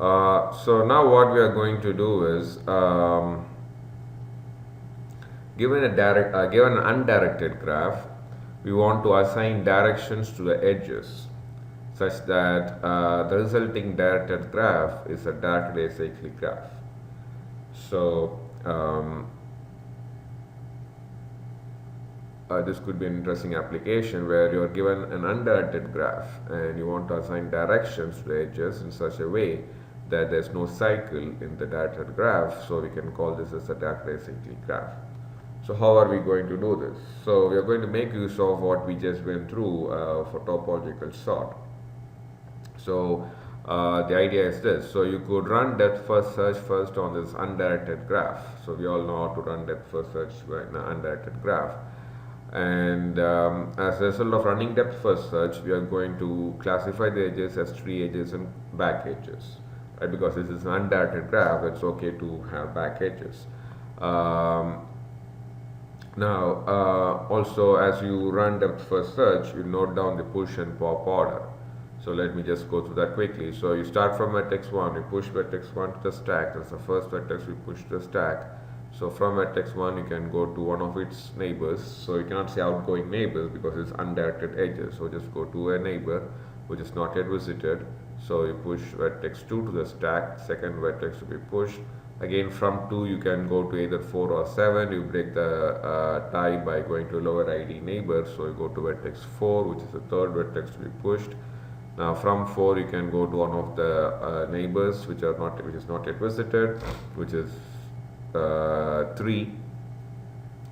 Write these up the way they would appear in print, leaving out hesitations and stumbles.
So now what we are going to do is, given an undirected graph, we want to assign directions to the edges such that the resulting directed graph is a directed acyclic graph. So this could be an interesting application where you are given an undirected graph and you want to assign directions to the edges in such a way that there is no cycle in the directed graph. So we can call this as a directed acyclic graph. So how are we going to do this? So we are going to make use of what we just went through for topological sort. So the idea is this. So you could run depth first search first on this undirected graph. So we all know how to run depth first search in an undirected graph. And as a result of running depth first search, we are going to classify the edges as tree edges and back edges, right? Because this is an undirected graph, it's okay to have back edges. Also, as you run depth first search, you note down the push and pop order. So let me just go through that quickly. So you start from vertex 1, you push vertex 1 to the stack. That's the first vertex we push to the stack. So from vertex 1 you can go to one of its neighbors. So you cannot say outgoing neighbors because it's undirected edges. So just go to a neighbor which is not yet visited. So you push vertex 2 to the stack, second vertex to be pushed. Again from 2 you can go to either 4 or 7. You break the tie by going to a lower ID neighbor. So you go to vertex 4, which is the third vertex to be pushed. Now from 4 you can go to one of the neighbors which is not yet visited, which is 3.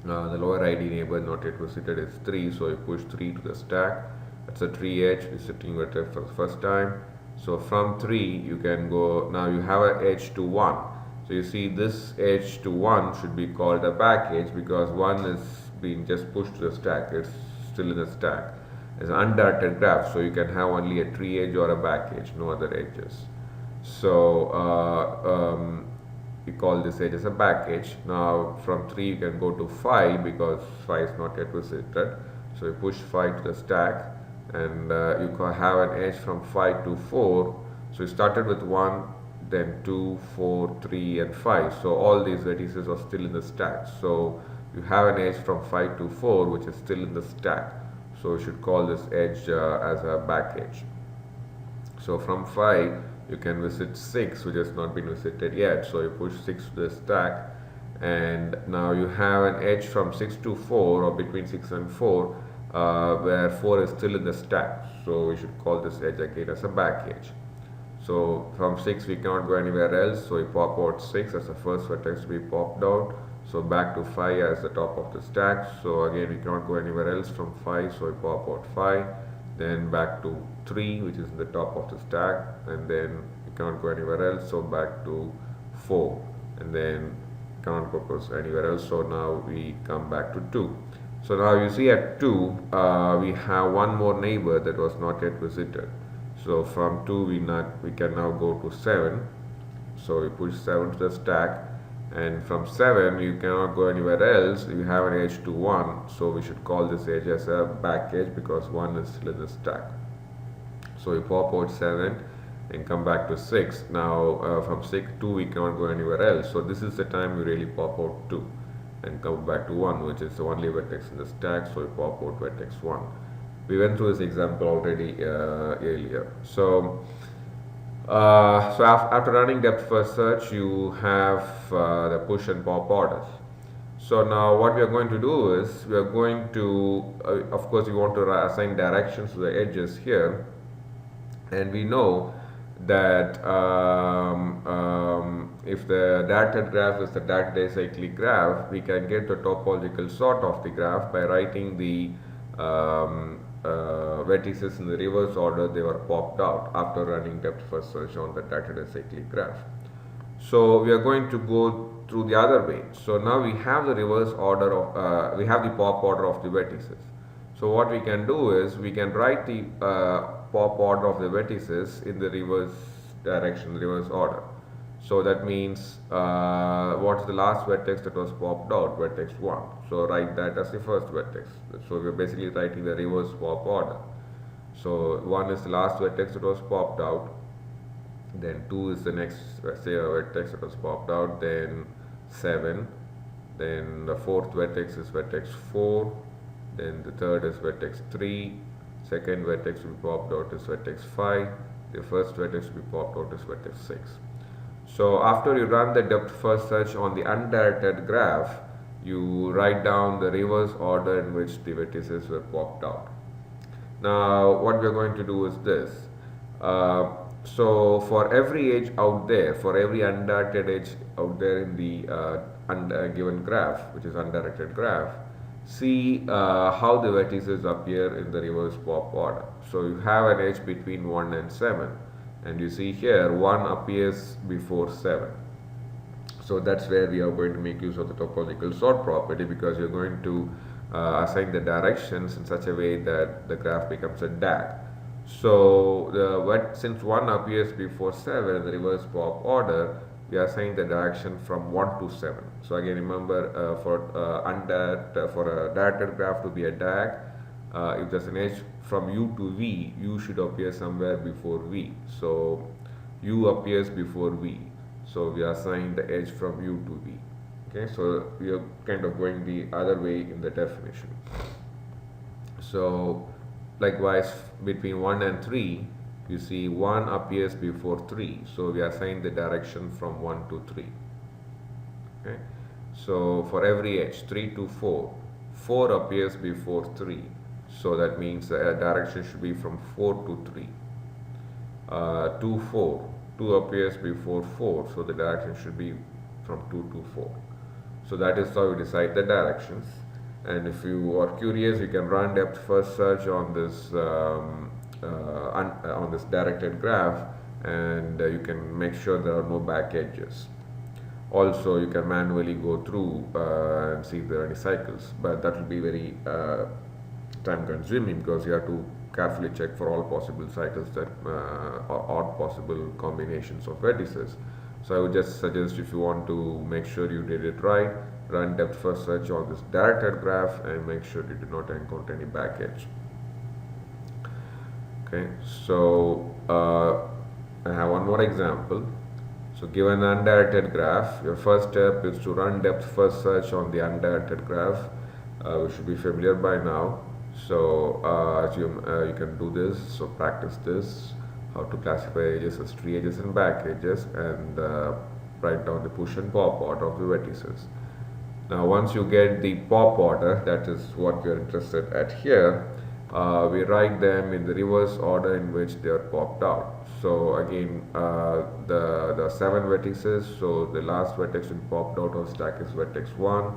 The lower ID neighbor not yet visited is 3, so you push 3 to the stack. That's a tree edge visiting vertex for the first time. So from 3 you can go, now you have an edge to 1. So you see this edge to 1 should be called a back edge because 1 is being just pushed to the stack, it's still in the stack. It's an undirected graph, so you can have only a tree edge or a back edge, no other edges. So we call this edge as a back edge. Now from 3 you can go to 5 because 5 is not yet visited. So you push 5 to the stack and you can have an edge from 5 to 4. So you started with 1, then 2, 4, 3 and 5. So all these vertices are still in the stack. So you have an edge from 5 to 4 which is still in the stack. So you should call this edge as a back edge. So from 5 you can visit 6 which has not been visited yet. So you push 6 to the stack and now you have an edge from 6 to 4 or between 6 and 4 where 4 is still in the stack. So we should call this edge again as a back edge. So from 6 we cannot go anywhere else. So we pop out 6 as the first vertex to be popped out. So back to 5 as the top of the stack. So again we cannot go anywhere else from 5. So we pop out 5. Then back to 3 which is the top of the stack. And then we cannot go anywhere else. So back to 4. And then cannot go anywhere else. So now we come back to 2. So now you see at 2 we have one more neighbor that was not yet visited. So from 2 we can now go to 7. So we push 7 to the stack. And from 7 you cannot go anywhere else. You have an edge to 1, so we should call this edge as a back edge because 1 is still in the stack. So we pop out 7 and come back to 6. Now from 2 we cannot go anywhere else. So this is the time we really pop out 2 and come back to 1, which is the only vertex in the stack. So we pop out vertex 1. We went through this example already earlier. So after running depth first search, you have the push and pop orders. So now what we are going to do is we are going to, of course, we want to assign directions to the edges here, and we know that if the directed graph is the directed acyclic graph, we can get the topological sort of the graph by writing the vertices in the reverse order they were popped out after running depth first search on the directed acyclic graph. So we are going to go through the other way. So now we have the reverse order of we have the pop order of the vertices. So what we can do is we can write the pop order of the vertices in the reverse direction, reverse order. So that means what is the last vertex that was popped out? Vertex 1. So write that as the first vertex. So we are basically writing the reverse pop order. So 1 is the last vertex that was popped out. then 2 is the next, say, a vertex that was popped out, then 7, then the fourth vertex is vertex 4, then the third is vertex 3, second vertex to be popped out is vertex 5, the first vertex to be popped out is vertex 6. So after you run the depth first search on the undirected graph, you write down the reverse order in which the vertices were popped out. Now what we are going to do is this. So for every edge out there, for every undirected edge out there in the given graph, which is undirected graph, see how the vertices appear in the reverse pop order. So you have an edge between 1 and 7, and you see here 1 appears before 7. So that's where we are going to make use of the topological sort property, because you're going to assign the directions in such a way that the graph becomes a DAG. So since 1 appears before 7 in the reverse pop order, we assign the direction from 1 to 7. So again, remember, for a directed graph to be a DAG, if there's an edge from U to V, U should appear somewhere before V. So U appears before V. So we assign the edge from U to V. Okay, so we are kind of going the other way in the definition. So likewise, between 1 and 3, you see 1 appears before 3. So we assign the direction from 1 to 3. Okay, so for every edge, 3 to 4, 4 appears before 3. So that means the direction should be from 4 to 3. 2, 4, 2 appears before 4. So the direction should be from 2 to 4. So that is how you decide the directions. And if you are curious, you can run depth first search on this directed graph, and you can make sure there are no back edges. Also, you can manually go through and see if there are any cycles, but that will be very time consuming, because you have to carefully check for all possible cycles that or possible combinations of vertices. So I would just suggest, if you want to make sure you did it right, run depth first search on this directed graph and make sure you do not encounter any back edge. Okay, so I have one more example. So given an undirected graph, your first step is to run depth first search on the undirected graph. We should be familiar by now. So assume you can do this. So practice this, how to classify edges as tree edges and back edges, and write down the push and pop order of the vertices. Now once you get the pop order, that is what we are interested at here, we write them in the reverse order in which they are popped out. So again, the 7 vertices, so the last vertex to be popped out of stack is vertex 1,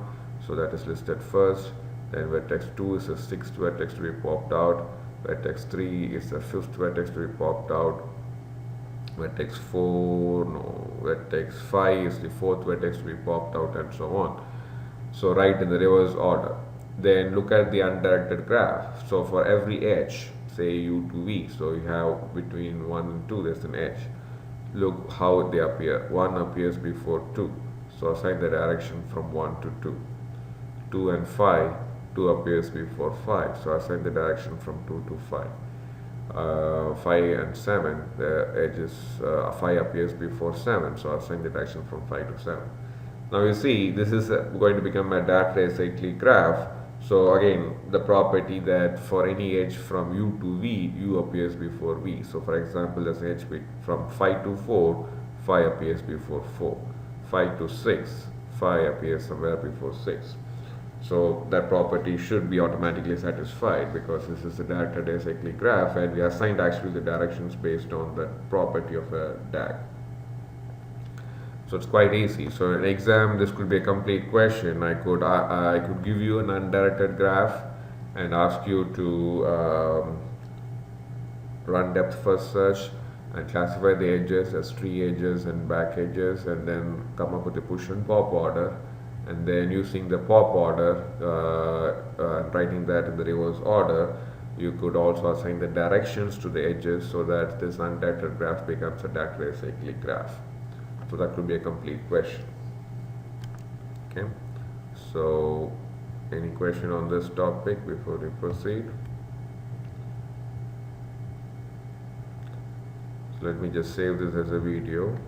so that is listed first. Then vertex 2 is the 6th vertex to be popped out. Vertex 3 is the 5th vertex to be popped out. Vertex 5 is the 4th vertex to be popped out, and so on. So write in the reverse order. Then look at the undirected graph. So for every edge, say U to V, so you have between 1 and 2, there's an edge. Look how they appear. 1 appears before 2. So assign the direction from 1 to 2. 2 and 5, 2 appears before 5. So assign the direction from 2 to 5. 5 and 7, the edge is 5 appears before 7. So assign the direction from 5 to 7. Now you see, this is going to become a data acyclic graph. So again, the property that for any edge from U to V, U appears before V. So for example, there's an edge from 5 to 4, 5 appears before 4. 5 to 6, 5 appears somewhere before 6. So that property should be automatically satisfied, because this is a directed acyclic graph, and we assigned actually the directions based on the property of a DAG. So it's quite easy. So in exam, this could be a complete question. I could give you an undirected graph and ask you to run depth first search and classify the edges as tree edges and back edges, and then come up with a push and pop order. And then using the pop order and writing that in the reverse order, you could also assign the directions to the edges, so that this undirected graph becomes a directed acyclic graph. So that could be a complete question. Okay, so any question on this topic before we proceed? let me just save this as a video.